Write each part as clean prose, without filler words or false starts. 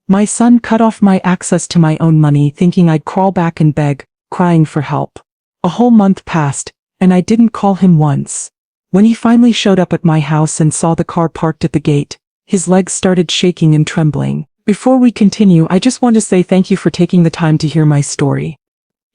My son cut off my access to my own money, thinking I'd crawl back and beg, crying for help. A whole month passed, and I didn't call him once. When he finally showed up at my house and saw the car parked at the gate, his legs started shaking and trembling. Before we continue, I just want to say thank you for taking the time to hear my story.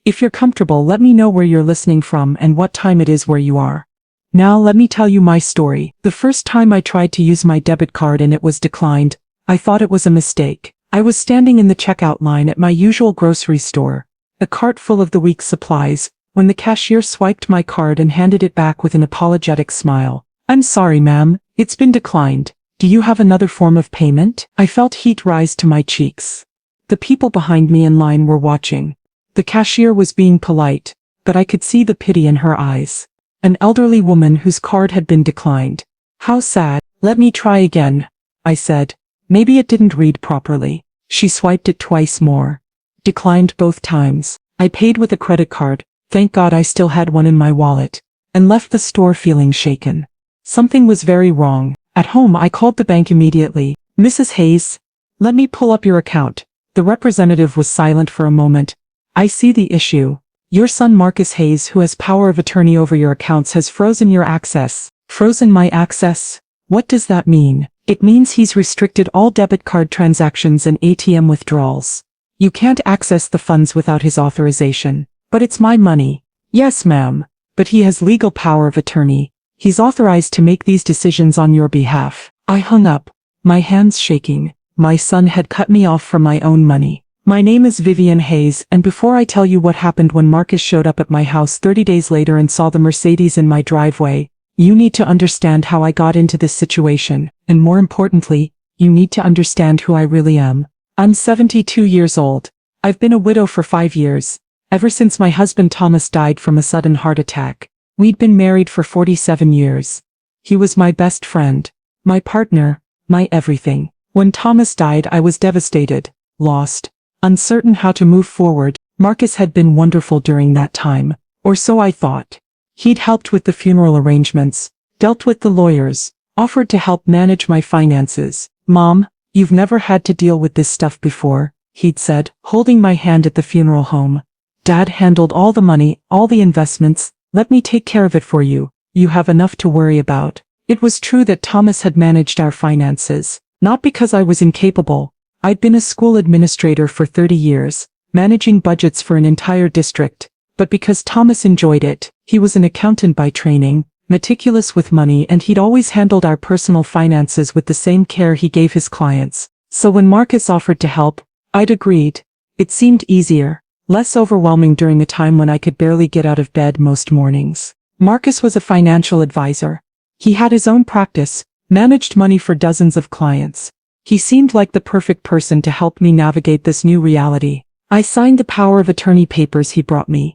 If you're comfortable, let me know where you're listening from and what time it is where you are. Now let me tell you my story. The first time I tried to use my debit card and it was declined, I thought it was a mistake. I was standing in the checkout line at my usual grocery store, a cart full of the week's supplies, when the cashier swiped my card and handed it back with an apologetic smile. "I'm sorry, ma'am, it's been declined. Do you have another form of payment?" I felt heat rise to my cheeks. The people behind me in line were watching. The cashier was being polite, but I could see the pity in her eyes. An elderly woman whose card had been declined. "How sad." "Let me try again," I said. "Maybe it didn't read properly." She swiped it twice more. Declined both times. I paid with a credit card, thank God I still had one in my wallet, and left the store feeling shaken. Something was very wrong. At home I called the bank immediately. "Mrs. Hayes, let me pull up your account." The representative was silent for a moment. "I see the issue. Your son Marcus Hayes, who has power of attorney over your accounts, has frozen your access." "Frozen my access? What does that mean?" "It means he's restricted all debit card transactions and ATM withdrawals. You can't access the funds without his authorization." "But it's my money." "Yes, ma'am, but he has legal power of attorney. He's authorized to make these decisions on your behalf." I hung up, my hands shaking. My son had cut me off from my own money. "My name is Vivian Hayes, and before I tell you what happened when Marcus showed up at my house 30 days later and saw the Mercedes in my driveway, you need to understand how I got into this situation, and more importantly, you need to understand who I really am. I'm 72 years old. I've been a widow for 5 years, ever since my husband Thomas died from a sudden heart attack. We'd been married for 47 years. He was my best friend, my partner, my everything. When Thomas died, I was devastated, lost, uncertain how to move forward. Marcus had been wonderful during that time, or so I thought. He'd helped with the funeral arrangements, dealt with the lawyers, offered to help manage my finances. "Mom, you've never had to deal with this stuff before," he'd said, holding my hand at the funeral home. "Dad handled all the money, all the investments. Let me take care of it for you. You have enough to worry about." It was true that Thomas had managed our finances, not because I was incapable. I'd been a school administrator for 30 years, managing budgets for an entire district, but because Thomas enjoyed it. He was an accountant by training, meticulous with money, and he'd always handled our personal finances with the same care he gave his clients. So when Marcus offered to help, I'd agreed. It seemed easier, less overwhelming during a time when I could barely get out of bed most mornings. Marcus was a financial advisor. He had his own practice, managed money for dozens of clients. He seemed like the perfect person to help me navigate this new reality. I signed the power of attorney papers he brought me.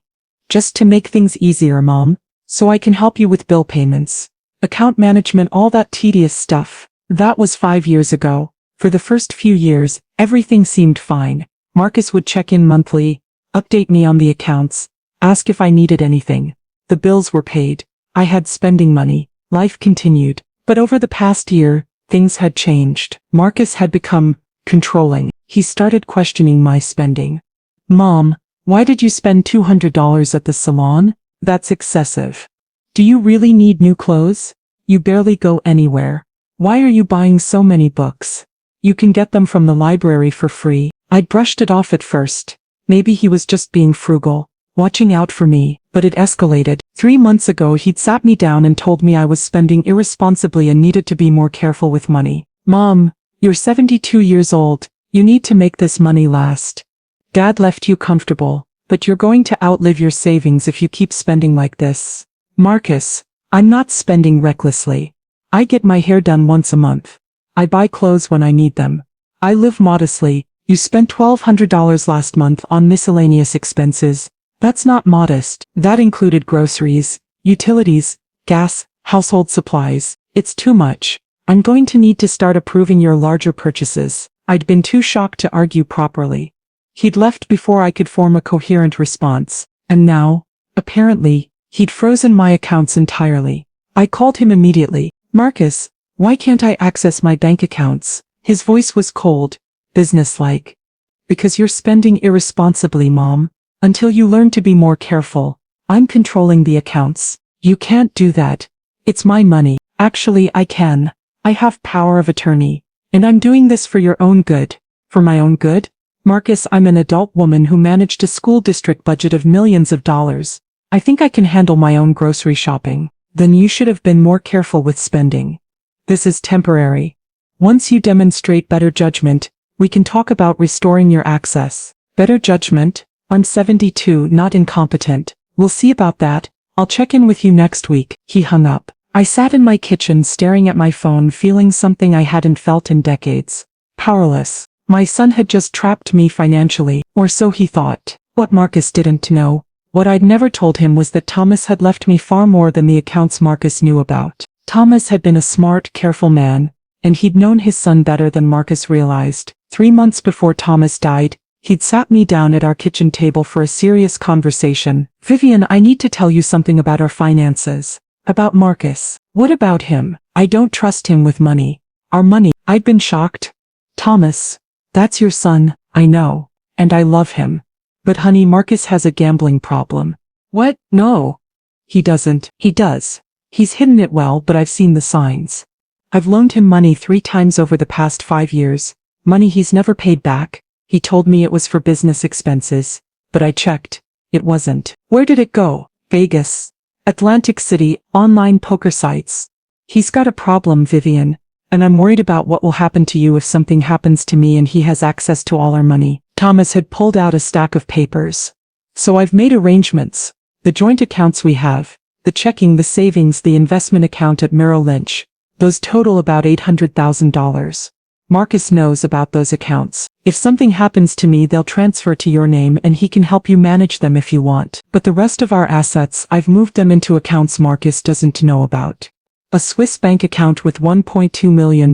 "Just to make things easier, Mom, so I can help you with bill payments, account management, all that tedious stuff." That was 5 years ago. For the first few years, everything seemed fine. Marcus would check in monthly, update me on the accounts, ask if I needed anything. The bills were paid. I had spending money. Life continued. But over the past year, things had changed. Marcus had become controlling. He started questioning my spending. "Mom, why did you spend $200 at the salon? That's excessive. Do you really need new clothes? You barely go anywhere. Why are you buying so many books? You can get them from the library for free." I'd brushed it off at first. Maybe he was just being frugal, watching out for me, but it escalated. 3 months ago he'd sat me down and told me I was spending irresponsibly and needed to be more careful with money. "Mom, you're 72 years old. You need to make this money last. Dad left you comfortable, but you're going to outlive your savings if you keep spending like this." "Marcus, I'm not spending recklessly. I get my hair done once a month. I buy clothes when I need them. I live modestly. You spent $1,200 last month on miscellaneous expenses. That's not modest. That included groceries, utilities, gas, household supplies. It's too much. I'm going to need to start approving your larger purchases." I'd been too shocked to argue properly. He'd left before I could form a coherent response, and now, apparently, he'd frozen my accounts entirely. I called him immediately. "Marcus, why can't I access my bank accounts?" His voice was cold, businesslike. Because you're spending irresponsibly, Mom. Until you learn to be more careful. I'm controlling the accounts. You can't do that. It's my money. Actually, I can. I have power of attorney. And I'm doing this for your own good. For my own good? Marcus, I'm an adult woman who managed a school district budget of millions of dollars. I think I can handle my own grocery shopping. Then you should have been more careful with spending. This is temporary. Once you demonstrate better judgment, we can talk about restoring your access. Better judgment? I'm 72, not incompetent. We'll see about that. I'll check in with you next week. He hung up. I sat in my kitchen staring at my phone, feeling something I hadn't felt in decades. Powerless. My son had just trapped me financially, or so he thought. What Marcus didn't know, what I'd never told him, was that Thomas had left me far more than the accounts Marcus knew about. Thomas had been a smart, careful man, and he'd known his son better than Marcus realized. 3 months before Thomas died, he'd sat me down at our kitchen table for a serious conversation. Vivian, I need to tell you something about our finances. About Marcus. What about him? I don't trust him with money. Our money. I'd been shocked. Thomas. That's your son, I know. And I love him. But honey, Marcus has a gambling problem. What? No. He doesn't. He does. He's hidden it well, but I've seen the signs. I've loaned him money 3 times over the past 5 years. Money he's never paid back. He told me it was for business expenses. But I checked. It wasn't. Where did it go? Vegas. Atlantic City, online poker sites. He's got a problem, Vivian. And I'm worried about what will happen to you if something happens to me and he has access to all our money. Thomas had pulled out a stack of papers. So I've made arrangements. The joint accounts we have, the checking, the savings, the investment account at Merrill Lynch. Those total about $800,000. Marcus knows about those accounts. If something happens to me, they'll transfer to your name and he can help you manage them if you want. But the rest of our assets, I've moved them into accounts Marcus doesn't know about. A Swiss bank account with $1.2 million.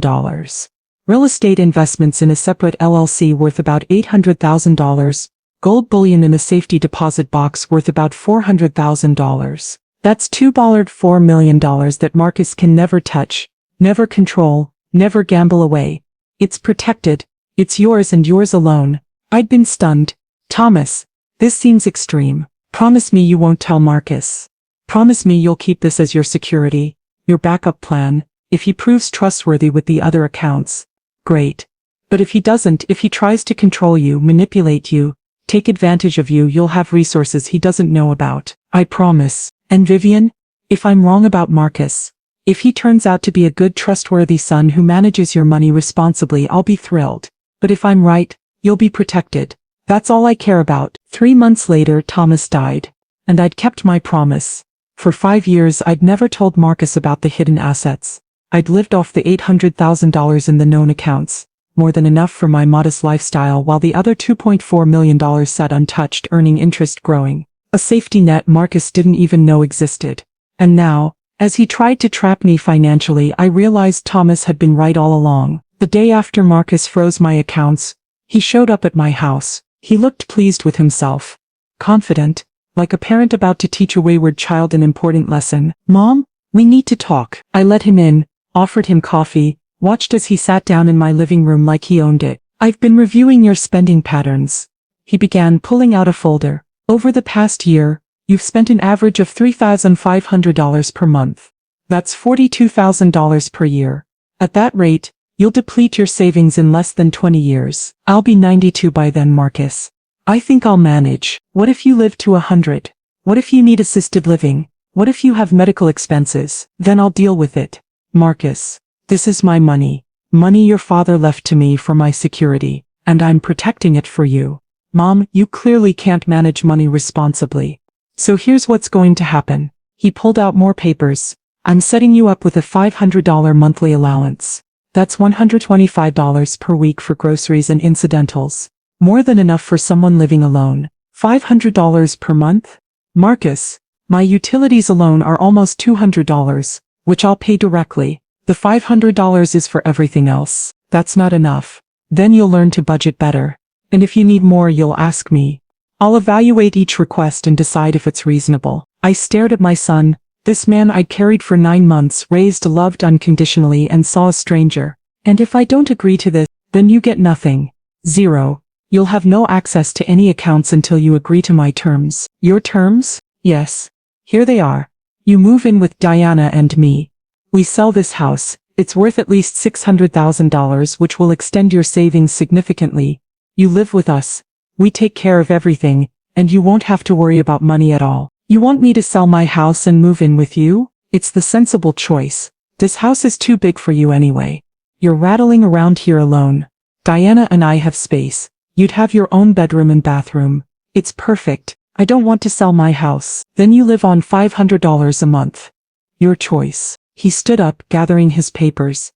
Real estate investments in a separate LLC worth about $800,000. Gold bullion in a safety deposit box worth about $400,000. That's $4 million that Marcus can never touch, never control, never gamble away. It's protected. It's yours and yours alone. I'd been stunned. Thomas, this seems extreme. Promise me you won't tell Marcus. Promise me you'll keep this as your security, your backup plan, if he proves trustworthy with the other accounts. Great. But if he doesn't, if he tries to control you, manipulate you, take advantage of you, you'll have resources he doesn't know about. I promise. And Vivian, if I'm wrong about Marcus, if he turns out to be a good, trustworthy son who manages your money responsibly, I'll be thrilled. But if I'm right, you'll be protected. That's all I care about. 3 months later, Thomas died. And I'd kept my promise. For 5 years, I'd never told Marcus about the hidden assets. I'd lived off the $800,000 in the known accounts, more than enough for my modest lifestyle, while the other $2.4 million sat untouched, earning interest, growing. A safety net Marcus didn't even know existed. And now, as he tried to trap me financially, I realized Thomas had been right all along. The day after Marcus froze my accounts, he showed up at my house. He looked pleased with himself. Confident, like a parent about to teach a wayward child an important lesson. Mom, we need to talk. I let him in, offered him coffee, watched as he sat down in my living room like he owned it. I've been reviewing your spending patterns. He began, pulling out a folder. Over the past year, you've spent an average of $3,500 per month. That's $42,000 per year. At that rate, you'll deplete your savings in less than 20 years. I'll be 92 by then, Marcus. I think I'll manage. What if you live to 100? What if you need assisted living? What if you have medical expenses? Then I'll deal with it. Marcus, this is my money. Money your father left to me for my security, and I'm protecting it for you. Mom, you clearly can't manage money responsibly. So here's what's going to happen. He pulled out more papers. I'm setting you up with a $500 monthly allowance. That's $125 per week for groceries and incidentals. More than enough for someone living alone. $500 per month? Marcus, my utilities alone are almost $200, which I'll pay directly. The $500 is for everything else. That's not enough. Then you'll learn to budget better. And if you need more, you'll ask me. I'll evaluate each request and decide if it's reasonable. I stared at my son, this man I'd carried for 9 months, raised, loved unconditionally, and saw a stranger. And if I don't agree to this, then you get nothing. 0. You'll have no access to any accounts until you agree to my terms. Your terms? Yes. Here they are. You move in with Diana and me. We sell this house. It's worth at least $600,000, which will extend your savings significantly. You live with us. We take care of everything, and you won't have to worry about money at all. You want me to sell my house and move in with you? It's the sensible choice. This house is too big for you anyway. You're rattling around here alone. Diana and I have space. You'd have your own bedroom and bathroom. It's perfect. I don't want to sell my house. Then you live on $500 a month. Your choice. He stood up, gathering his papers.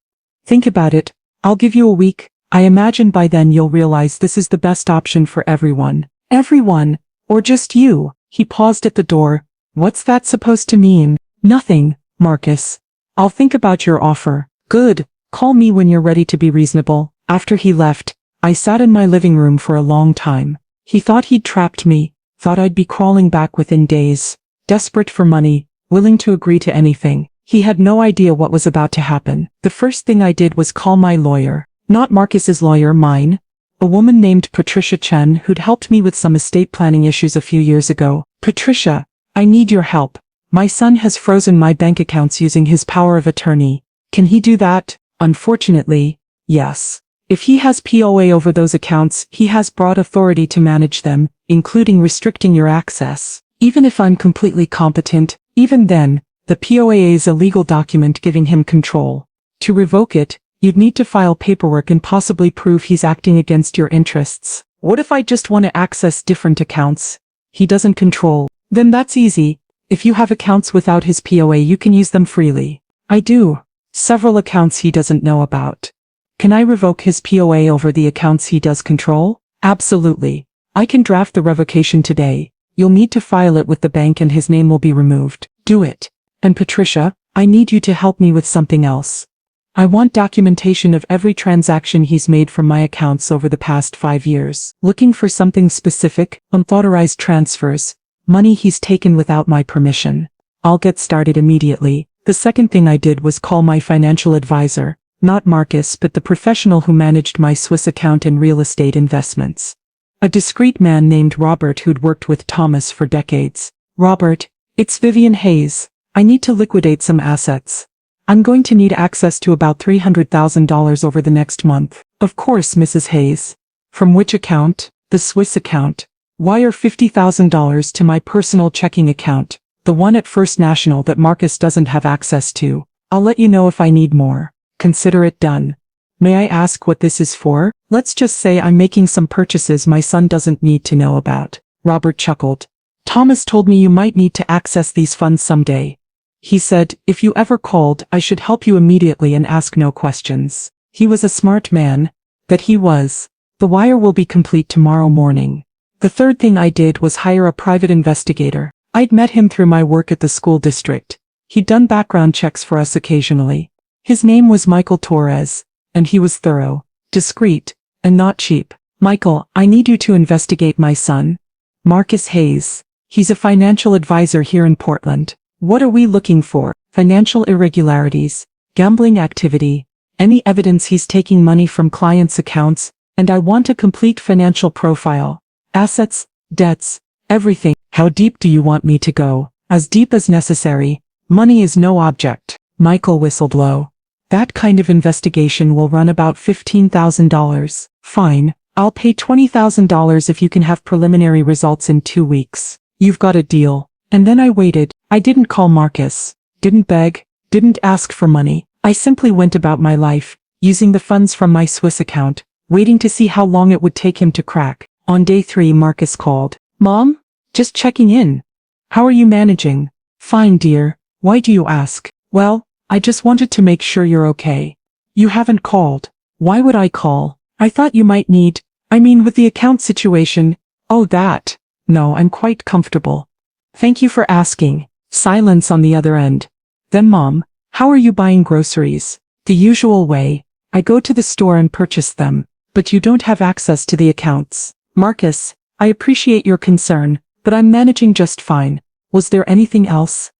Think about it. I'll give you a week. I imagine by then you'll realize this is the best option for everyone. Everyone? Or just you? He paused at the door. What's that supposed to mean? Nothing, Marcus. I'll think about your offer. Good. Call me when you're ready to be reasonable. After he left, I sat in my living room for a long time. He thought he'd trapped me, thought I'd be crawling back within days, desperate for money, willing to agree to anything. He had no idea what was about to happen. The first thing I did was call my lawyer. Not Marcus's lawyer, mine. A woman named Patricia Chen who'd helped me with some estate planning issues a few years ago. Patricia, I need your help. My son has frozen my bank accounts using his power of attorney. Can he do that? Unfortunately, yes. If he has POA over those accounts, he has broad authority to manage them, including restricting your access. Even if I'm completely competent, even then, the POA is a legal document giving him control. To revoke it, you'd need to file paperwork and possibly prove he's acting against your interests. What if I just want to access different accounts? He doesn't control. Then that's easy. If you have accounts without his POA, you can use them freely. I do. Several accounts he doesn't know about. Can I revoke his POA over the accounts he does control? Absolutely. I can draft the revocation today. You'll need to file it with the bank and his name will be removed. Do it. And Patricia, I need you to help me with something else. I want documentation of every transaction he's made from my accounts over the past 5 years. Looking for something specific, unauthorized transfers, money he's taken without my permission. I'll get started immediately. The second thing I did was call my financial advisor, not Marcus but the professional who managed my Swiss account and real estate investments. A discreet man named Robert who'd worked with Thomas for decades. Robert, it's Vivian Hayes. I need to liquidate some assets. I'm going to need access to about $300,000 over the next month. Of course, Mrs. Hayes. From which account? The Swiss account. Wire $50,000 to my personal checking account, the one at First National that Marcus doesn't have access to. I'll let you know if I need more. Consider it done. May I ask what this is for? Let's just say I'm making some purchases my son doesn't need to know about. Robert chuckled. Thomas told me you might need to access these funds someday. He said, if you ever called, I should help you immediately and ask no questions. He was a smart man. That he was. The wire will be complete tomorrow morning. The third thing I did was hire a private investigator. I'd met him through my work at the school district. He'd done background checks for us occasionally. His name was Michael Torres, and he was thorough, discreet, and not cheap. Michael, I need you to investigate my son, Marcus Hayes. He's a financial advisor here in Portland. What are we looking for? Financial irregularities, gambling activity, any evidence he's taking money from clients' accounts, and I want a complete financial profile. Assets, debts, everything. How deep do you want me to go? As deep as necessary. Money is no object. Michael whistled low. That kind of investigation will run about $15,000. Fine, I'll pay $20,000 if you can have preliminary results in 2 weeks. You've got a deal. And then I waited. I didn't call Marcus. Didn't beg. Didn't ask for money. I simply went about my life, using the funds from my Swiss account, waiting to see how long it would take him to crack. On day 3, Marcus called. Mom? Just checking in. How are you managing? Fine, dear. Why do you ask? Well, I just wanted to make sure you're okay. You haven't called. Why would I call? I thought you might need, with the account situation. Oh, that. No, I'm quite comfortable. Thank you for asking. Silence on the other end. Then Mom, how are you buying groceries? The usual way. I go to the store and purchase them, but you don't have access to the accounts. Marcus, I appreciate your concern, but I'm managing just fine. Was there anything else?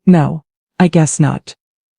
No. I guess not.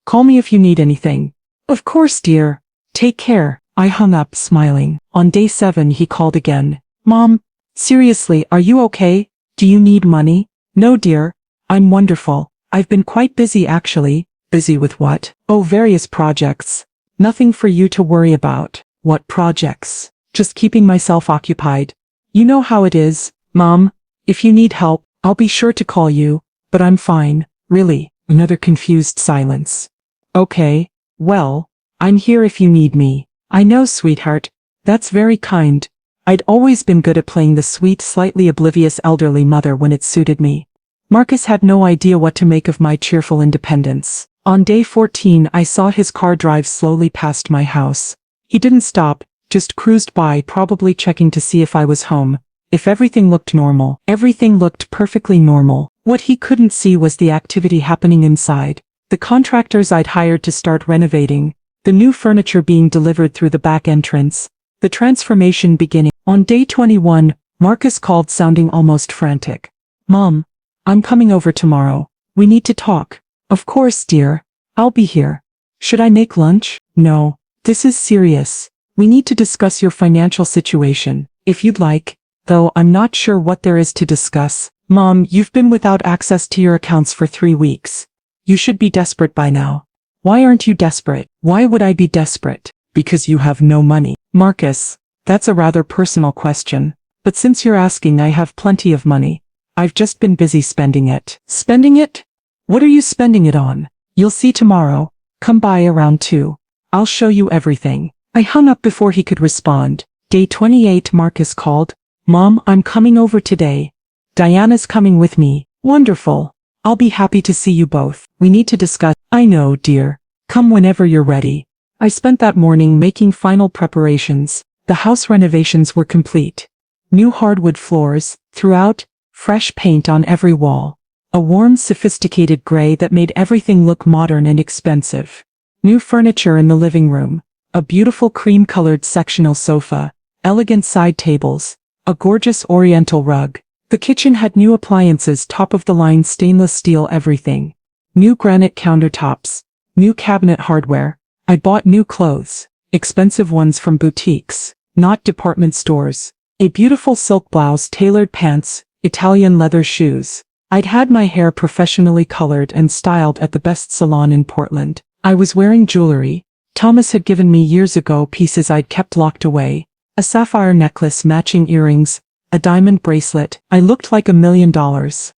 Call me if you need anything. Of course, dear. Take care. I hung up, smiling. On day 7 he called again. Mom, seriously, are you okay? Do you need money? No dear, I'm wonderful. I've been quite busy actually. Busy with what? Oh, various projects. Nothing for you to worry about. What projects? Just keeping myself occupied. You know how it is, Mom. If you need help, I'll be sure to call you, but I'm fine, really. Another confused silence. Okay, well, I'm here if you need me. I know, sweetheart. That's very kind. I'd always been good at playing the sweet, slightly oblivious elderly mother when it suited me. Marcus had no idea what to make of my cheerful independence. On day 14 I saw his car drive slowly past my house. He didn't stop, just cruised by, probably checking to see if I was home. If everything looked normal. Everything looked perfectly normal. What he couldn't see was the activity happening inside. The contractors I'd hired to start renovating. The new furniture being delivered through the back entrance. The transformation beginning. On day 21, Marcus called, sounding almost frantic. Mom, I'm coming over tomorrow. We need to talk. Of course, dear. I'll be here. Should I make lunch? No. This is serious. We need to discuss your financial situation, if you'd like, though I'm not sure what there is to discuss. Mom, you've been without access to your accounts for 3 weeks. You should be desperate by now. Why aren't you desperate? Why would I be desperate? Because you have no money. Marcus, that's a rather personal question. But since you're asking, I have plenty of money. I've just been busy spending it. Spending it? What are you spending it on? You'll see tomorrow. Come by around 2. I'll show you everything. I hung up before he could respond. Day 28 Marcus called. Mom, I'm coming over today. Diana's coming with me. Wonderful. I'll be happy to see you both. We need to discuss. I know, dear. Come whenever you're ready. I spent that morning making final preparations. The house renovations were complete. New hardwood floors, throughout, fresh paint on every wall. A warm, sophisticated gray that made everything look modern and expensive. New furniture in the living room. A beautiful cream-colored sectional sofa. Elegant side tables. A gorgeous oriental rug. The kitchen had new appliances, top-of-the-line stainless steel everything. New granite countertops. New cabinet hardware. I bought new clothes. Expensive ones from boutiques, not department stores. A beautiful silk blouse, tailored pants, Italian leather shoes. I'd had my hair professionally colored and styled at the best salon in Portland. I was wearing jewelry. Thomas had given me years ago, pieces I'd kept locked away. A sapphire necklace, matching earrings, a diamond bracelet. I looked like $1 million.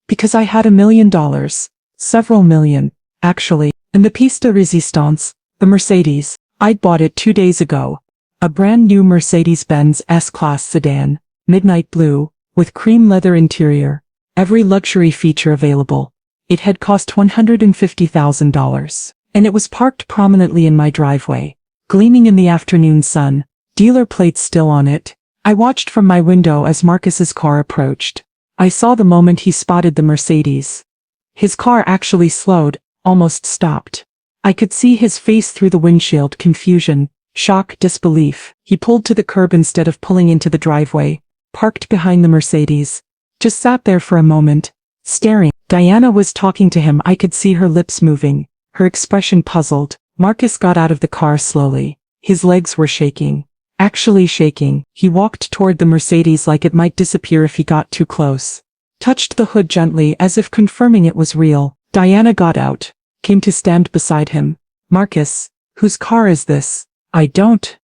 Because I had $1 million. Several million, actually. And the piece de resistance, the Mercedes. I'd bought it 2 days ago. A brand new Mercedes-Benz S-Class sedan, midnight blue, with cream leather interior. Every luxury feature available. It had cost $150,000. And it was parked prominently in my driveway, gleaming in the afternoon sun. Dealer plates still on it. I watched from my window as Marcus's car approached. I saw the moment he spotted the Mercedes. His car actually slowed, almost stopped. I could see his face through the windshield, confusion, shock, disbelief. He pulled to the curb instead of pulling into the driveway, parked behind the Mercedes. Just sat there for a moment, staring. Diana was talking to him. I could see her lips moving, her expression puzzled. Marcus got out of the car slowly. His legs were shaking. Actually shaking. He walked toward the Mercedes like it might disappear if he got too close. Touched the hood gently as if confirming it was real. Diana got out, came to stand beside him. Marcus, whose car is this? I don't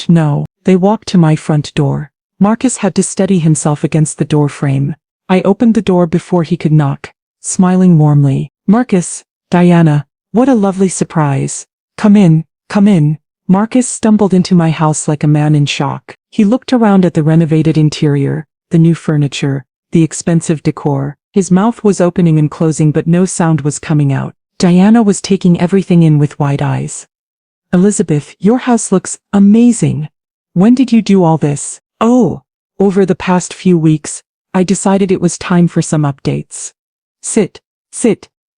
know. They walked to my front door. Marcus had to steady himself against the door frame. I opened the door before he could knock, smiling warmly. Marcus, Diana, what a lovely surprise. Come in, come in. Marcus stumbled into my house like a man in shock. He looked around at the renovated interior, the new furniture, the expensive decor. His mouth was opening and closing but no sound was coming out. Diana was taking everything in with wide eyes. Elizabeth, your house looks amazing. When did you do all this? Oh, over the past few weeks, I decided it was time for some updates. Sit.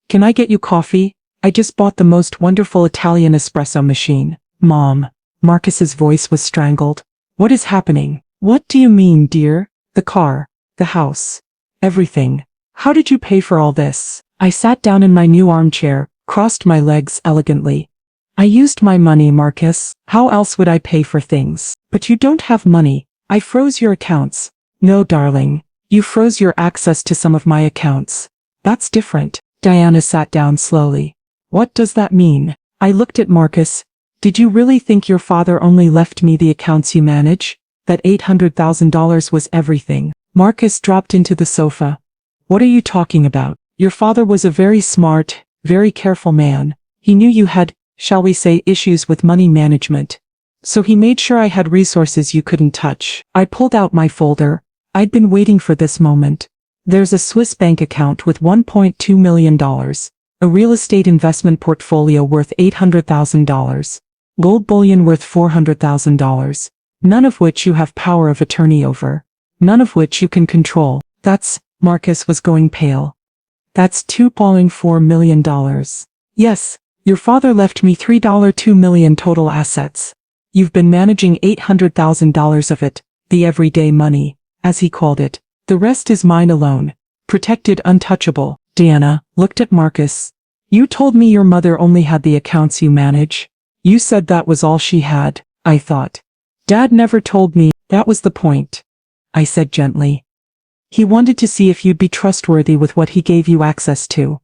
Can I get you coffee? I just bought the most wonderful Italian espresso machine. Mom. Marcus's voice was strangled. What is happening? What do you mean, dear? The car, the house, everything. How did you pay for all this? I sat down in my new armchair, crossed my legs elegantly. I used my money, Marcus. How else would I pay for things? But you don't have money. I froze your accounts. No, darling. You froze your access to some of my accounts. That's different. Diana sat down slowly. What does that mean? I looked at Marcus. Did you really think your father only left me the accounts you manage? That $800,000 was everything. Marcus dropped into the sofa. What are you talking about? Your father was a very smart, very careful man. He knew you had, shall we say, issues with money management. So he made sure I had resources you couldn't touch. I pulled out my folder. I'd been waiting for this moment. There's a Swiss bank account with $1.2 million, a real estate investment portfolio worth $800,000, gold bullion worth $400,000, none of which you have power of attorney over, none of which you can control. That's, Marcus was going pale. That's $2.4 million. Yes, your father left me $3.2 million total assets. You've been managing $800,000 of it, the everyday money, as he called it. The rest is mine alone, protected, untouchable. Diana looked at Marcus. You told me your mother only had the accounts you manage. You said that was all she had, I thought. Dad never told me. That was the point, I said gently. He wanted to see if you'd be trustworthy with what he gave you access to.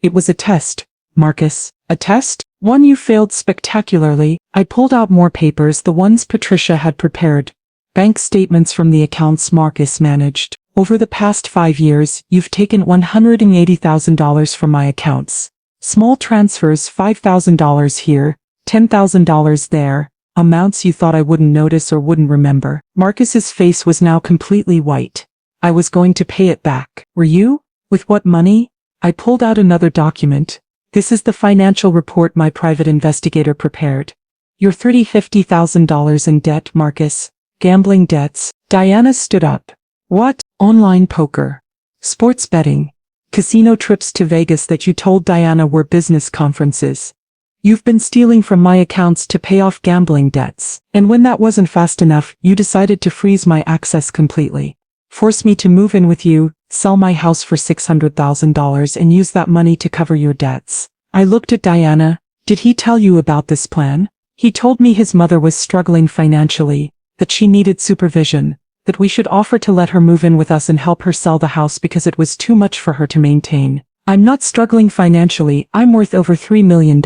It was a test, Marcus. A test? One you failed spectacularly. I pulled out more papers, the ones Patricia had prepared. Bank statements from the accounts Marcus managed. Over the past 5 years, you've taken $180,000 from my accounts. Small transfers, $5,000 here, $10,000 there, amounts you thought I wouldn't notice or wouldn't remember. Marcus's face was now completely white. I was going to pay it back. Were you? With what money? I pulled out another document. This is the financial report my private investigator prepared. You're $50,000 in debt, Marcus. Gambling debts. Diana stood up. What? Online poker. Sports betting. Casino trips to Vegas that you told Diana were business conferences. You've been stealing from my accounts to pay off gambling debts. And when that wasn't fast enough, you decided to freeze my access completely. Force me to move in with you, sell my house for $600,000 and use that money to cover your debts. I looked at Diana. Did he tell you about this plan? He told me his mother was struggling financially, that she needed supervision, that we should offer to let her move in with us and help her sell the house because it was too much for her to maintain. I'm not struggling financially, I'm worth over $3 million.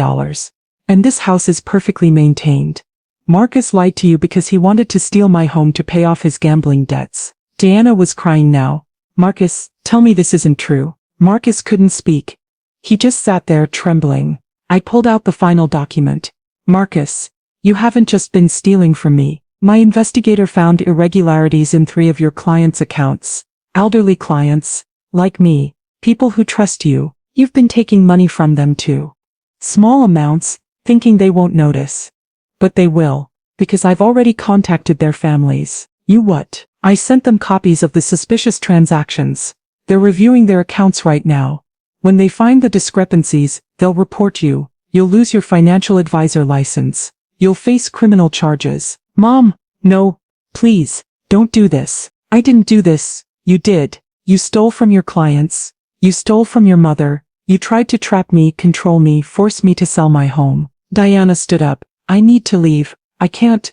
And this house is perfectly maintained. Marcus lied to you because he wanted to steal my home to pay off his gambling debts. Diana was crying now. Marcus, tell me this isn't true. Marcus couldn't speak. He just sat there trembling. I pulled out the final document. Marcus, you haven't just been stealing from me. My investigator found irregularities in 3 of your clients' accounts. Elderly clients, like me, people who trust you. You've been taking money from them too. Small amounts, thinking they won't notice. But they will, because I've already contacted their families. You what? I sent them copies of the suspicious transactions. They're reviewing their accounts right now. When they find the discrepancies, they'll report you. You'll lose your financial advisor license. You'll face criminal charges. Mom, no, please, don't do this. I didn't do this. You did. You stole from your clients. You stole from your mother. You tried to trap me, control me, force me to sell my home. Diana stood up. I need to leave. I can't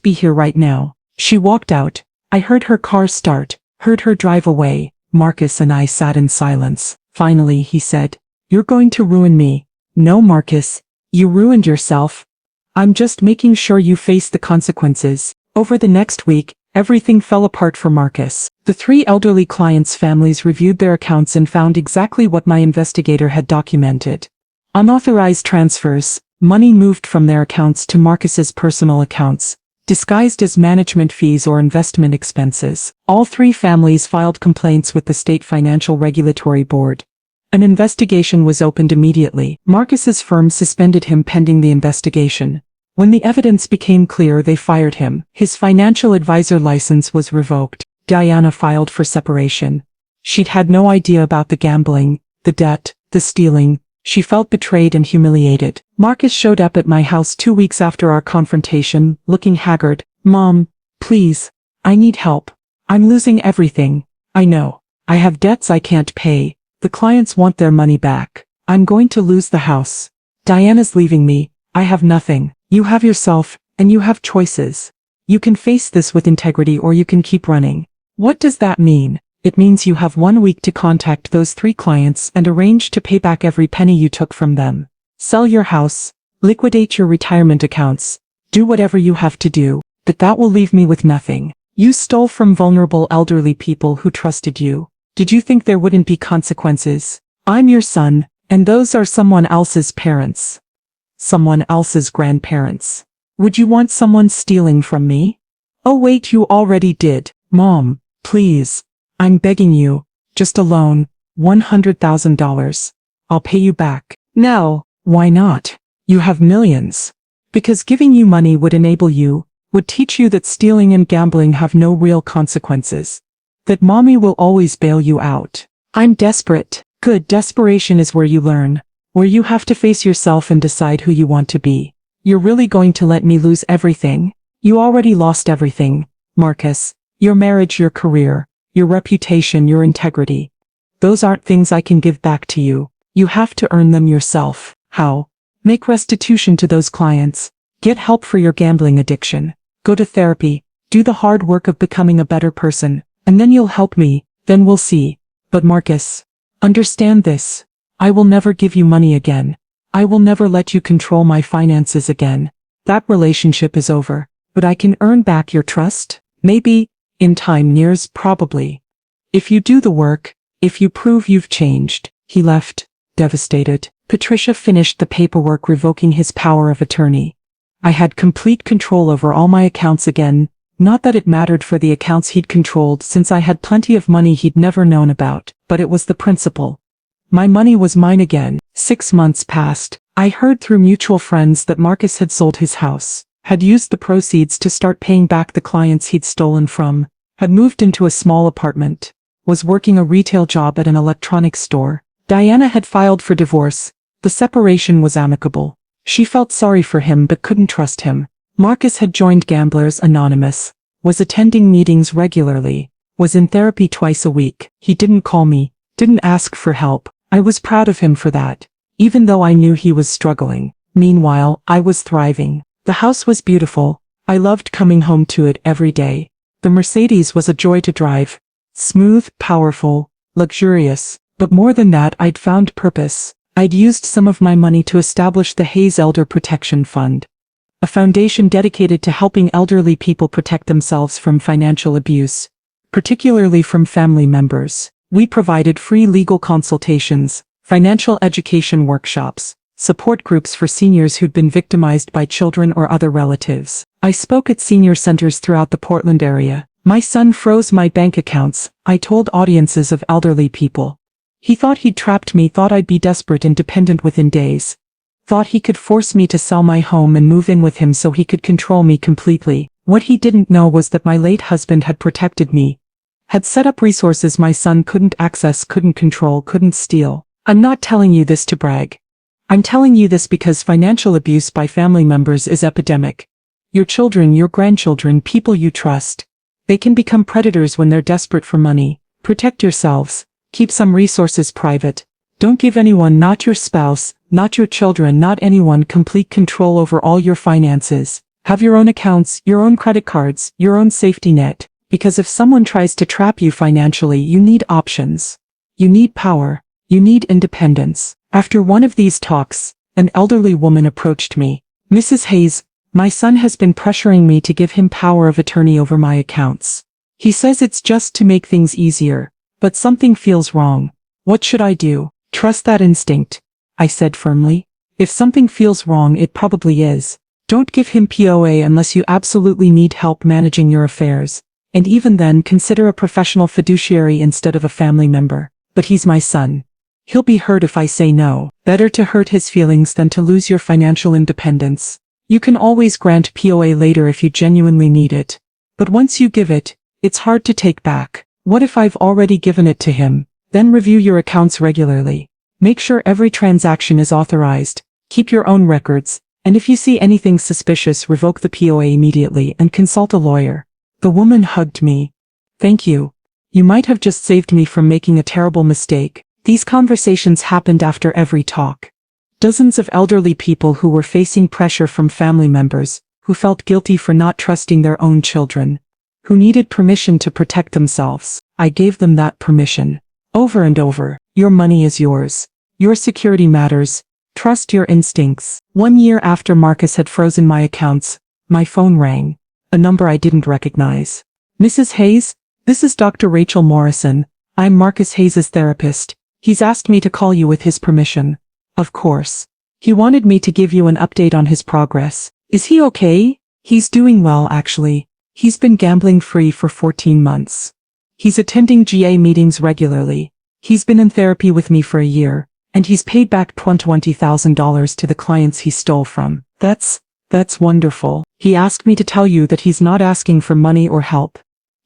be here right now. She walked out. I heard her car start, heard her drive away. Marcus and I sat in silence. Finally, he said, "You're going to ruin me." No, Marcus, you ruined yourself. I'm just making sure you face the consequences. Over the next week, everything fell apart for Marcus. The 3 elderly clients' families reviewed their accounts and found exactly what my investigator had documented. Unauthorized transfers, money moved from their accounts to Marcus's personal accounts, disguised as management fees or investment expenses. All 3 families filed complaints with the State Financial Regulatory Board. An investigation was opened immediately. Marcus's firm suspended him pending the investigation. When the evidence became clear, they fired him. His financial advisor license was revoked. Diana filed for separation. She'd had no idea about the gambling, the debt, the stealing. She felt betrayed and humiliated. Marcus showed up at my house 2 weeks after our confrontation, looking haggard. Mom, please, I need help. I'm losing everything. I know. I have debts I can't pay. The clients want their money back. I'm going to lose the house. Diana's leaving me. I have nothing. You have yourself, and you have choices. You can face this with integrity or you can keep running. What does that mean? It means you have 1 week to contact those 3 clients and arrange to pay back every penny you took from them. Sell your house, liquidate your retirement accounts, do whatever you have to do, but that will leave me with nothing. You stole from vulnerable elderly people who trusted you. Did you think there wouldn't be consequences? I'm your son, and those are someone else's parents. Someone else's grandparents. Would you want someone stealing from me? Oh wait, you already did. Mom, please. I'm begging you. Just a loan. $100,000. I'll pay you back. No. Why not? You have millions. Because giving you money would enable you, would teach you that stealing and gambling have no real consequences. That mommy will always bail you out. I'm desperate. Good, desperation is where you learn. Where you have to face yourself and decide who you want to be. You're really going to let me lose everything? You already lost everything, Marcus. Your marriage, your career, your reputation, your integrity. Those aren't things I can give back to you. You have to earn them yourself. How? Make restitution to those clients. Get help for your gambling addiction. Go to therapy. Do the hard work of becoming a better person. And then you'll help me. Then we'll see. But Marcus, understand this. I will never give you money again. I will never let you control my finances again. That relationship is over. But I can earn back your trust? Maybe. In time, years, probably. If you do the work, if you prove you've changed. He left, devastated. Patricia finished the paperwork revoking his power of attorney. I had complete control over all my accounts again, not that it mattered for the accounts he'd controlled since I had plenty of money he'd never known about, but it was the principle. My money was mine again. 6 months passed. I heard through mutual friends that Marcus had sold his house, had used the proceeds to start paying back the clients he'd stolen from, had moved into a small apartment, was working a retail job at an electronics store. Diana had filed for divorce. The separation was amicable. She felt sorry for him but couldn't trust him. Marcus had joined Gamblers Anonymous, was attending meetings regularly, was in therapy twice a week. He didn't call me, didn't ask for help. I was proud of him for that, even though I knew he was struggling. Meanwhile, I was thriving. The house was beautiful. I loved coming home to it every day. The Mercedes was a joy to drive. Smooth, powerful, luxurious. But more than that, I'd found purpose. I'd used some of my money to establish the Hayes Elder Protection Fund, a foundation dedicated to helping elderly people protect themselves from financial abuse, particularly from family members. We provided free legal consultations, financial education workshops, support groups for seniors who'd been victimized by children or other relatives. I spoke at senior centers throughout the Portland area. My son froze my bank accounts, I told audiences of elderly people. He thought he'd trapped me, thought I'd be desperate and dependent within days. Thought he could force me to sell my home and move in with him so he could control me completely. What he didn't know was that my late husband had protected me, had set up resources my son couldn't access, couldn't control, couldn't steal. I'm not telling you this to brag. I'm telling you this because financial abuse by family members is epidemic. Your children, your grandchildren, people you trust. They can become predators when they're desperate for money. Protect yourselves. Keep some resources private. Don't give anyone, not your spouse, not your children, not anyone, complete control over all your finances. Have your own accounts, your own credit cards, your own safety net. Because if someone tries to trap you financially, you need options. You need power. You need independence. After one of these talks, an elderly woman approached me. Mrs. Hayes, my son has been pressuring me to give him power of attorney over my accounts. He says it's just to make things easier. But something feels wrong. What should I do? Trust that instinct, I said firmly. If something feels wrong, it probably is. Don't give him POA unless you absolutely need help managing your affairs. And even then, consider a professional fiduciary instead of a family member. But he's my son. He'll be hurt if I say no. Better to hurt his feelings than to lose your financial independence. You can always grant POA later if you genuinely need it. But once you give it, it's hard to take back. What if I've already given it to him? Then review your accounts regularly. Make sure every transaction is authorized. Keep your own records. And if you see anything suspicious, revoke the POA immediately and consult a lawyer. The woman hugged me. Thank you. You might have just saved me from making a terrible mistake. These conversations happened after every talk. Dozens of elderly people who were facing pressure from family members, who felt guilty for not trusting their own children, who needed permission to protect themselves. I gave them that permission. Over and over. Your money is yours. Your security matters. Trust your instincts. 1 year after Marcus had frozen my accounts, my phone rang. A number I didn't recognize. Mrs. Hayes, this is Dr. Rachel Morrison. I'm Marcus Hayes' therapist. He's asked me to call you with his permission. Of course. He wanted me to give you an update on his progress. Is he okay? He's doing well, actually. He's been gambling free for 14 months. He's attending GA meetings regularly. He's been in therapy with me for a year, and he's paid back $20,000 to the clients he stole from. That's wonderful. He asked me to tell you that he's not asking for money or help.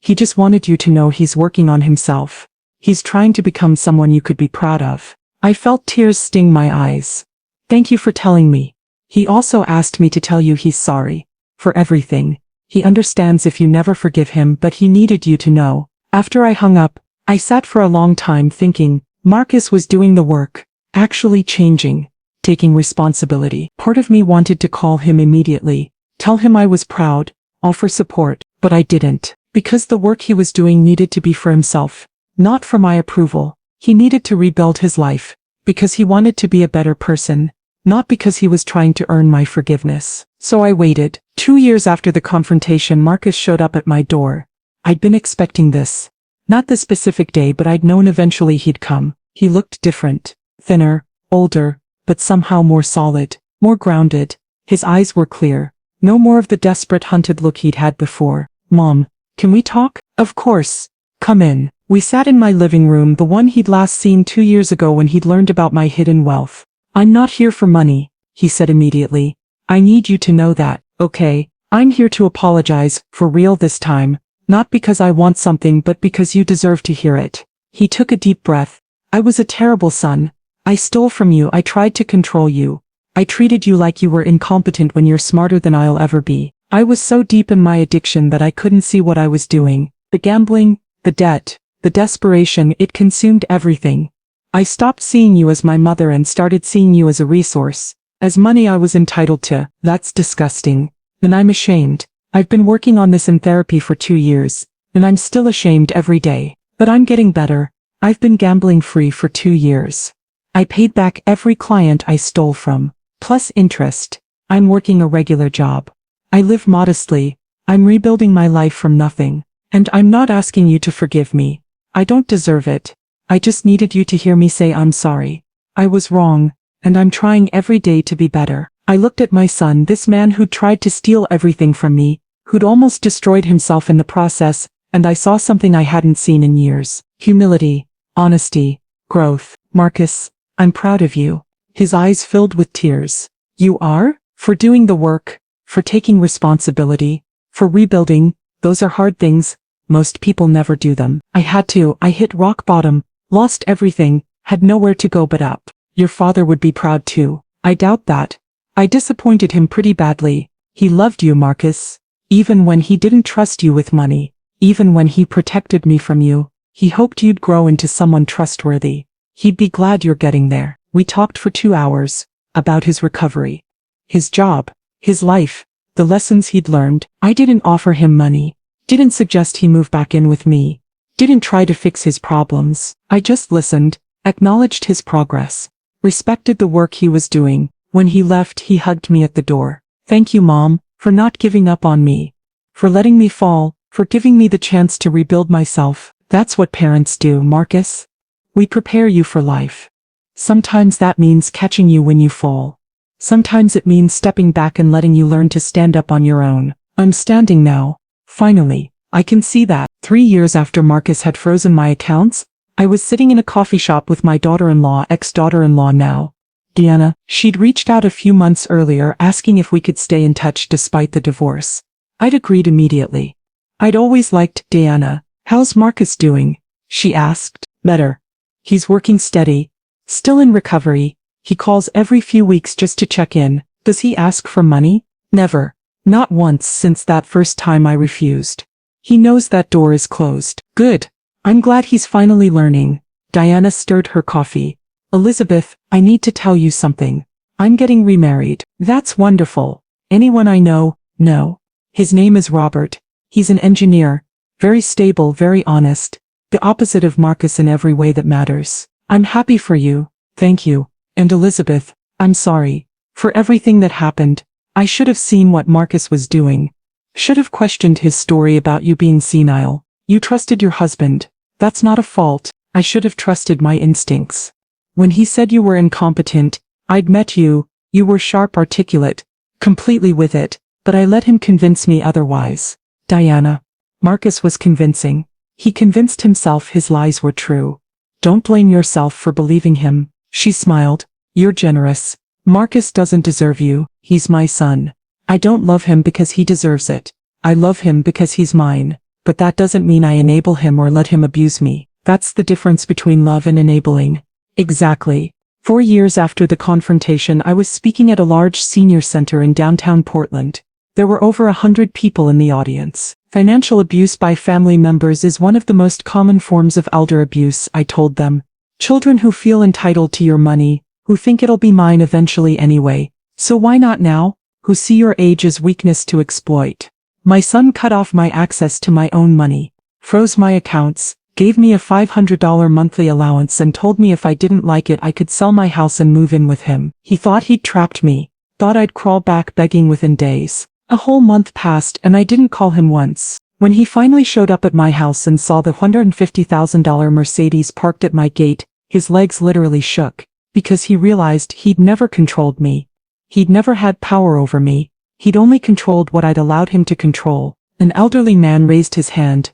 He just wanted you to know he's working on himself. He's trying to become someone you could be proud of. I felt tears sting my eyes. Thank you for telling me. He also asked me to tell you he's sorry. For everything. He understands if you never forgive him, but he needed you to know. After I hung up, I sat for a long time thinking, Marcus was doing the work, actually changing, taking responsibility. Part of me wanted to call him immediately, tell him I was proud, offer support, but I didn't, because the work he was doing needed to be for himself, not for my approval. He needed to rebuild his life, because he wanted to be a better person, not because he was trying to earn my forgiveness. So I waited. 2 years after the confrontation, Marcus showed up at my door. I'd been expecting this. Not the specific day, but I'd known eventually he'd come. He looked different, thinner, older, but somehow more solid, more grounded. His eyes were clear. No more of the desperate, hunted look he'd had before. Mom, can we talk? Of course. Come in. We sat in my living room, the one he'd last seen 2 years ago when he'd learned about my hidden wealth. I'm not here for money, he said immediately. I need you to know that, okay? I'm here to apologize, for real this time. Not because I want something, but because you deserve to hear it. He took a deep breath. I was a terrible son. I stole from you. I tried to control you. I treated you like you were incompetent when you're smarter than I'll ever be. I was so deep in my addiction that I couldn't see what I was doing. The gambling, the debt, the desperation, it consumed everything. I stopped seeing you as my mother and started seeing you as a resource, as money I was entitled to. That's disgusting. And I'm ashamed. I've been working on this in therapy for 2 years, and I'm still ashamed every day. But I'm getting better. I've been gambling free for 2 years. I paid back every client I stole from, plus interest. I'm working a regular job. I live modestly. I'm rebuilding my life from nothing. And I'm not asking you to forgive me. I don't deserve it. I just needed you to hear me say I'm sorry. I was wrong, and I'm trying every day to be better. I looked at my son, this man who'd tried to steal everything from me, who'd almost destroyed himself in the process, and I saw something I hadn't seen in years. Humility, honesty, growth. Marcus, I'm proud of you. His eyes filled with tears. You are? For doing the work, for taking responsibility, for rebuilding. Those are hard things. Most people never do them. I had to. I hit rock bottom, lost everything, had nowhere to go but up. Your father would be proud too. I doubt that. I disappointed him pretty badly. He loved you, Marcus. Even when he didn't trust you with money, even when he protected me from you, he hoped you'd grow into someone trustworthy. He'd be glad you're getting there. We talked for 2 hours, about his recovery, his job, his life, the lessons he'd learned. I didn't offer him money, didn't suggest he move back in with me, didn't try to fix his problems. I just listened, acknowledged his progress, respected the work he was doing. When he left, he hugged me at the door. Thank you, Mom, for not giving up on me, for letting me fall, for giving me the chance to rebuild myself. That's what parents do, Marcus. We prepare you for life. Sometimes that means catching you when you fall. Sometimes it means stepping back and letting you learn to stand up on your own. I'm standing now. Finally, I can see that. 3 years after Marcus had frozen my accounts, I was sitting in a coffee shop with my daughter-in-law, ex-daughter-in-law now, Deanna. She'd reached out a few months earlier asking if we could stay in touch despite the divorce. I'd agreed immediately. I'd always liked Deanna. How's Marcus doing? She asked. Better. He's working steady. Still in recovery. He calls every few weeks just to check in. Does he ask for money? Never. Not once since that first time I refused. He knows that door is closed. Good. I'm glad he's finally learning. Diana stirred her coffee. Elizabeth, I need to tell you something. I'm getting remarried. That's wonderful. Anyone I know? No. His name is Robert. He's an engineer. Very stable, very honest. The opposite of Marcus in every way that matters. I'm happy for you. Thank you. And Elizabeth, I'm sorry. For everything that happened. I should have seen what Marcus was doing. Should have questioned his story about you being senile. You trusted your husband. That's not a fault. I should have trusted my instincts. When he said you were incompetent, I'd met you, you were sharp, articulate, completely with it, but I let him convince me otherwise. Diana. Marcus was convincing. He convinced himself his lies were true. Don't blame yourself for believing him. She smiled. You're generous. Marcus doesn't deserve you. He's my son. I don't love him because he deserves it. I love him because he's mine. But that doesn't mean I enable him or let him abuse me. That's the difference between love and enabling. Exactly. 4 years after the confrontation, I was speaking at a large senior center in downtown Portland. There were over 100 people in the audience. Financial abuse by family members is one of the most common forms of elder abuse, I told them. Children who feel entitled to your money, who think it'll be mine eventually anyway. So why not now? Who see your age as weakness to exploit. My son cut off my access to my own money, froze my accounts, gave me a $500 monthly allowance and told me if I didn't like it I could sell my house and move in with him. He thought he'd trapped me, thought I'd crawl back begging within days. A whole month passed and I didn't call him once. When he finally showed up at my house and saw the $150,000 Mercedes parked at my gate, his legs literally shook, because he realized he'd never controlled me. He'd never had power over me. He'd only controlled what I'd allowed him to control. An elderly man raised his hand.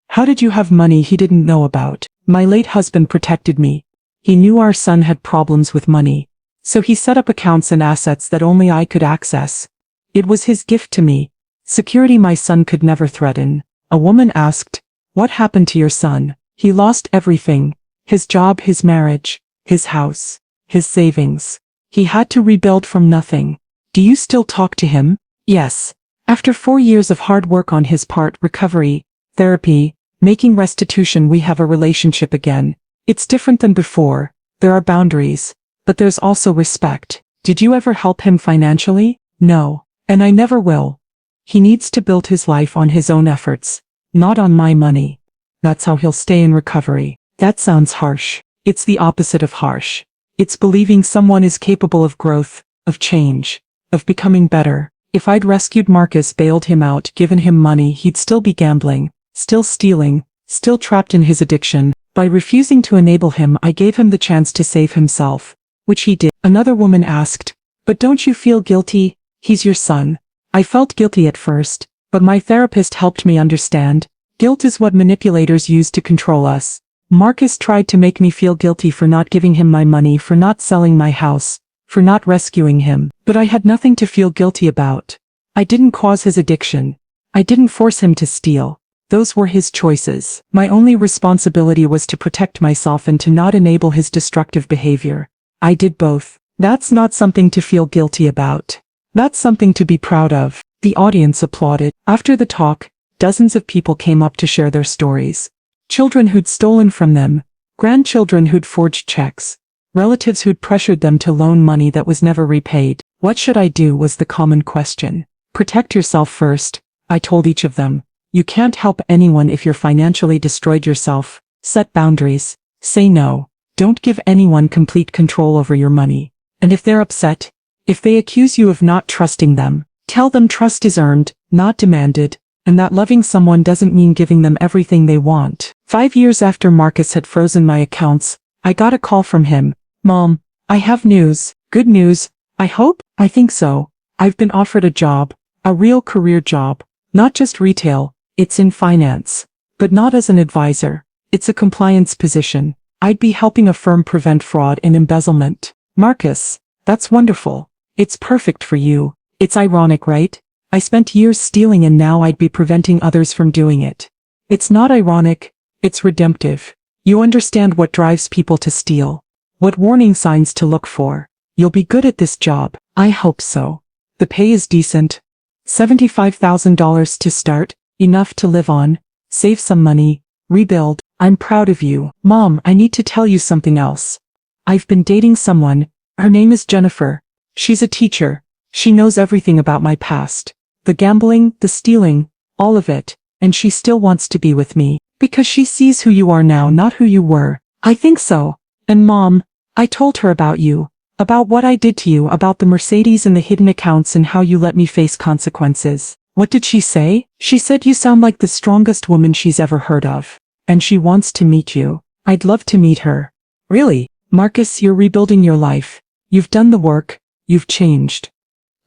How did you have money he didn't know about? My late husband protected me. He knew our son had problems with money. So he set up accounts and assets that only I could access. It was his gift to me. Security my son could never threaten. A woman asked, what happened to your son? He lost everything. His job, his marriage, his house, his savings. He had to rebuild from nothing. Do you still talk to him? Yes. After 4 years of hard work on his part, recovery, therapy, making restitution, we have a relationship again. It's different than before. There are boundaries, but there's also respect. Did you ever help him financially? No. And I never will. He needs to build his life on his own efforts, not on my money. That's how he'll stay in recovery. That sounds harsh. It's the opposite of harsh. It's believing someone is capable of growth, of change, of becoming better. If I'd rescued Marcus, bailed him out, given him money, he'd still be gambling, still stealing, still trapped in his addiction. By refusing to enable him, I gave him the chance to save himself, which he did. Another woman asked, but don't you feel guilty? He's your son. I felt guilty at first, but my therapist helped me understand. Guilt is what manipulators use to control us. Marcus tried to make me feel guilty for not giving him my money, for not selling my house, for not rescuing him. But I had nothing to feel guilty about. I didn't cause his addiction. I didn't force him to steal. Those were his choices. My only responsibility was to protect myself and to not enable his destructive behavior. I did both. That's not something to feel guilty about. That's something to be proud of. The audience applauded. After the talk, dozens of people came up to share their stories. Children who'd stolen from them, grandchildren who'd forged checks, relatives who'd pressured them to loan money that was never repaid. What should I do was the common question. Protect yourself first, I told each of them. You can't help anyone if you're financially destroyed yourself. Set boundaries. Say no. Don't give anyone complete control over your money. And if they're upset, if they accuse you of not trusting them, tell them trust is earned, not demanded, and that loving someone doesn't mean giving them everything they want. 5 years after Marcus had frozen my accounts, I got a call from him. Mom, I have news. Good news, I hope? I think so. I've been offered a job, a real career job, not just retail, it's in finance. But not as an advisor. It's a compliance position. I'd be helping a firm prevent fraud and embezzlement. Marcus, that's wonderful. It's perfect for you. It's ironic, right? I spent years stealing and now I'd be preventing others from doing it. It's not ironic, it's redemptive. You understand what drives people to steal. What warning signs to look for. You'll be good at this job. I hope so. The pay is decent. $75,000 to start, enough to live on, save some money, rebuild. I'm proud of you. Mom, I need to tell you something else. I've been dating someone. Her name is Jennifer. She's a teacher. She knows everything about my past. The gambling, the stealing, all of it, and she still wants to be with me. Because she sees who you are now, not who you were. I think so. And Mom, I told her about you. About what I did to you, about the Mercedes and the hidden accounts and how you let me face consequences. What did she say? She said you sound like the strongest woman she's ever heard of. And she wants to meet you. I'd love to meet her. Really? Marcus, you're rebuilding your life. You've done the work. You've changed.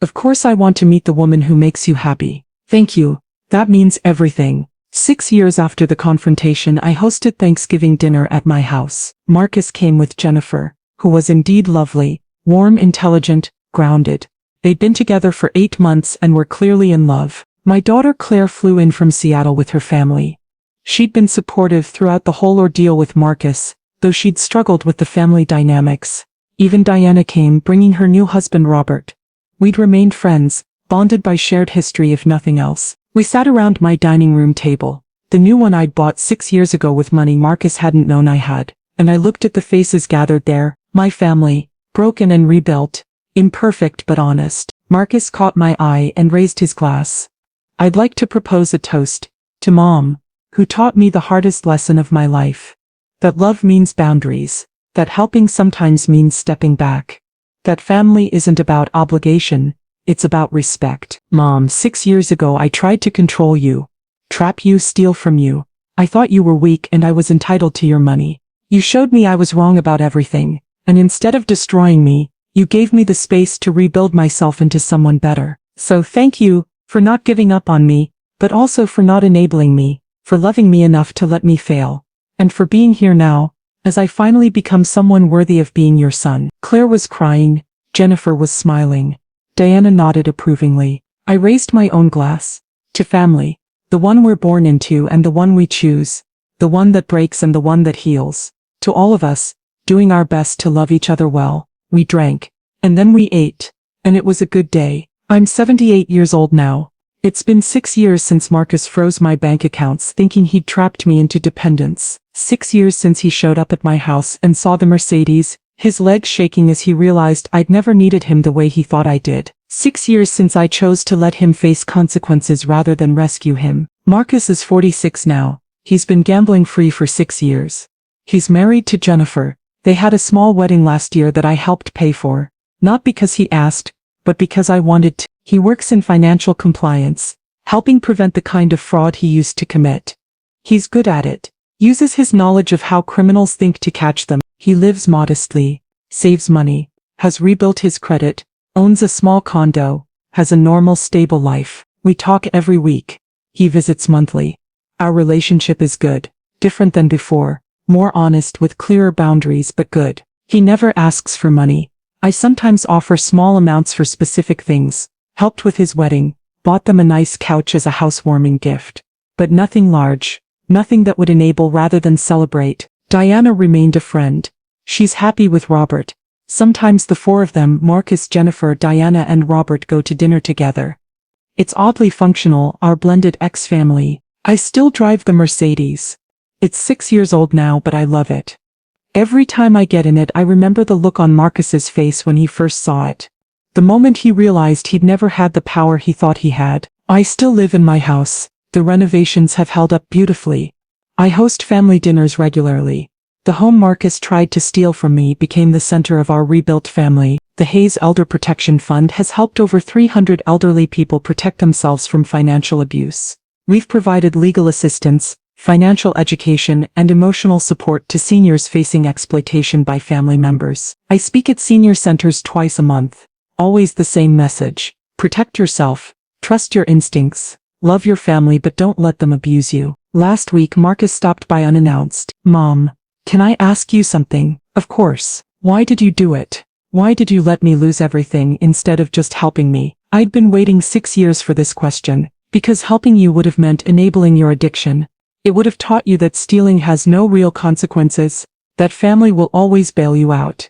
Of course I want to meet the woman who makes you happy. Thank you. That means everything. 6 years after the confrontation, I hosted Thanksgiving dinner at my house. Marcus came with Jennifer, who was indeed lovely, warm, intelligent, grounded. They'd been together for 8 months and were clearly in love. My daughter Claire flew in from Seattle with her family. She'd been supportive throughout the whole ordeal with Marcus, though she'd struggled with the family dynamics. Even Diana came, bringing her new husband Robert. We'd remained friends, bonded by shared history if nothing else. We sat around my dining room table, the new one I'd bought 6 years ago with money Marcus hadn't known I had, and I looked at the faces gathered there, my family, broken and rebuilt, imperfect but honest. Marcus caught my eye and raised his glass. I'd like to propose a toast to Mom, who taught me the hardest lesson of my life. That love means boundaries, that helping sometimes means stepping back, that family isn't about obligation, it's about respect. Mom, 6 years ago I tried to control you, trap you, steal from you. I thought you were weak and I was entitled to your money. You showed me I was wrong about everything, and instead of destroying me, you gave me the space to rebuild myself into someone better. So thank you for not giving up on me, but also for not enabling me, for loving me enough to let me fail, and for being here now, as I finally become someone worthy of being your son. Claire was crying, Jennifer was smiling. Diana nodded approvingly. I raised my own glass. To family. The one we're born into and the one we choose. The one that breaks and the one that heals. To all of us, doing our best to love each other well. We drank. And then we ate. And it was a good day. I'm 78 years old now. It's been 6 years since Marcus froze my bank accounts thinking he'd trapped me into dependence. 6 years since he showed up at my house and saw the Mercedes, his legs shaking as he realized I'd never needed him the way he thought I did. 6 years since I chose to let him face consequences rather than rescue him. Marcus is 46 now. He's been gambling free for 6 years. He's married to Jennifer. They had a small wedding last year that I helped pay for. Not because he asked, but because I wanted to. He works in financial compliance, helping prevent the kind of fraud he used to commit. He's good at it. Uses his knowledge of how criminals think to catch them. He lives modestly, saves money, has rebuilt his credit, owns a small condo, has a normal, stable life. We talk every week. He visits monthly. Our relationship is good, different than before, more honest with clearer boundaries but good. He never asks for money. I sometimes offer small amounts for specific things, helped with his wedding, bought them a nice couch as a housewarming gift. But nothing large, nothing that would enable rather than celebrate. Diana remained a friend. She's happy with Robert. Sometimes the four of them, Marcus, Jennifer, Diana and Robert, go to dinner together. It's oddly functional, our blended ex-family. I still drive the Mercedes. It's 6 years old now, but I love it. Every time I get in it I remember the look on Marcus's face when he first saw it. The moment he realized he'd never had the power he thought he had. I still live in my house. The renovations have held up beautifully. I host family dinners regularly. The home Marcus tried to steal from me became the center of our rebuilt family. The Hayes Elder Protection Fund has helped over 300 elderly people protect themselves from financial abuse. We've provided legal assistance, financial education, and emotional support to seniors facing exploitation by family members. I speak at senior centers twice a month. Always the same message. Protect yourself. Trust your instincts. Love your family but don't let them abuse you. Last week Marcus stopped by unannounced. Mom, can I ask you something? Of course. Why did you do it? Why did you let me lose everything instead of just helping me? I'd been waiting 6 years for this question, because helping you would have meant enabling your addiction. It would have taught you that stealing has no real consequences, that family will always bail you out,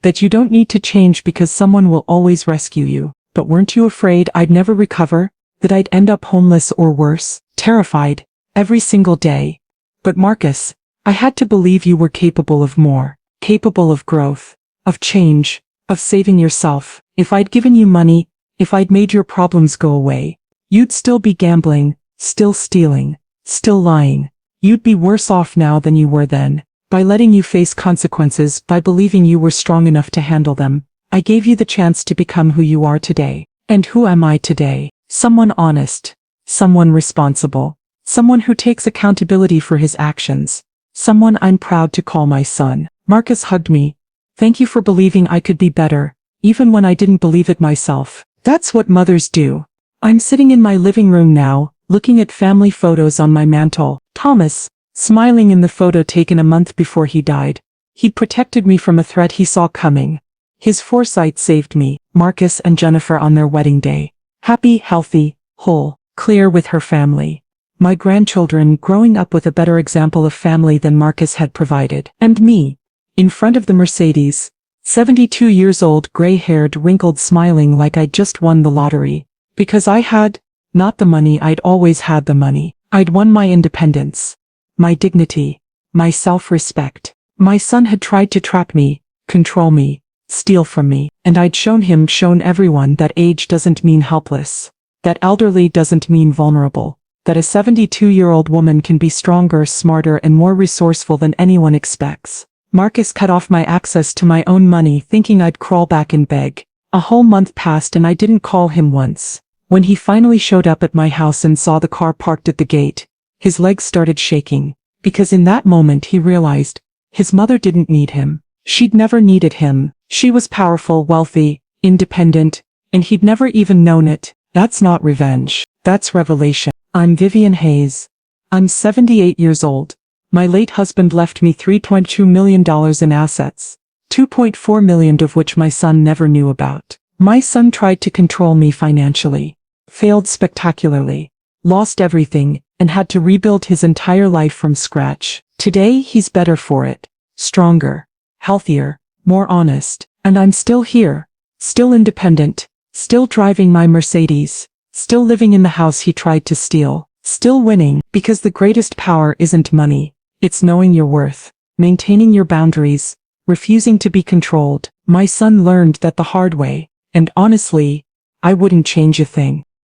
that you don't need to change because someone will always rescue you. But weren't you afraid I'd never recover, that I'd end up homeless or worse? Terrified, every single day. But Marcus, I had to believe you were capable of more, capable of growth, of change, of saving yourself. If I'd given you money, if I'd made your problems go away, you'd still be gambling, still stealing, still lying. You'd be worse off now than you were then. By letting you face consequences, by believing you were strong enough to handle them, I gave you the chance to become who you are today. And who am I today? Someone honest, someone responsible, someone who takes accountability for his actions, someone I'm proud to call my son. Marcus hugged me. Thank you for believing I could be better, even when I didn't believe it myself. That's what mothers do. I'm sitting in my living room now, looking at family photos on my mantle. Thomas, smiling in the photo taken a month before he died. He'd protected me from a threat he saw coming. His foresight saved me. Marcus and Jennifer on their wedding day. Happy, healthy, whole, clear with her family. My grandchildren growing up with a better example of family than Marcus had provided. And me, in front of the Mercedes, 72 years old, gray-haired, wrinkled, smiling like I'd just won the lottery. Because I had, not the money, I'd always had the money. I'd won my independence, my dignity, my self-respect. My son had tried to trap me, control me, steal from me, and I'd shown everyone that age doesn't mean helpless, that elderly doesn't mean vulnerable, that a 72-year-old woman can be stronger, smarter, and more resourceful than anyone expects. Marcus cut off my access to my own money, thinking I'd crawl back and beg. A whole month passed and I didn't call him once. When he finally showed up at my house and saw the car parked at the gate, his legs started shaking, because in that moment he realized his mother didn't need him. She'd never needed him. She was powerful, wealthy, independent, and he'd never even known it. That's not revenge. That's revelation. I'm Vivian Hayes. I'm 78 years old. My late husband left me $3.2 million in assets, $2.4 million of which my son never knew about. My son tried to control me financially, failed spectacularly, lost everything, and had to rebuild his entire life from scratch. Today he's better for it, stronger, healthier, more honest, and I'm still here, still independent, still driving my Mercedes, still living in the house he tried to steal, still winning, because the greatest power isn't money, it's knowing your worth, maintaining your boundaries, refusing to be controlled. My son learned that the hard way, and honestly, I wouldn't change a thing.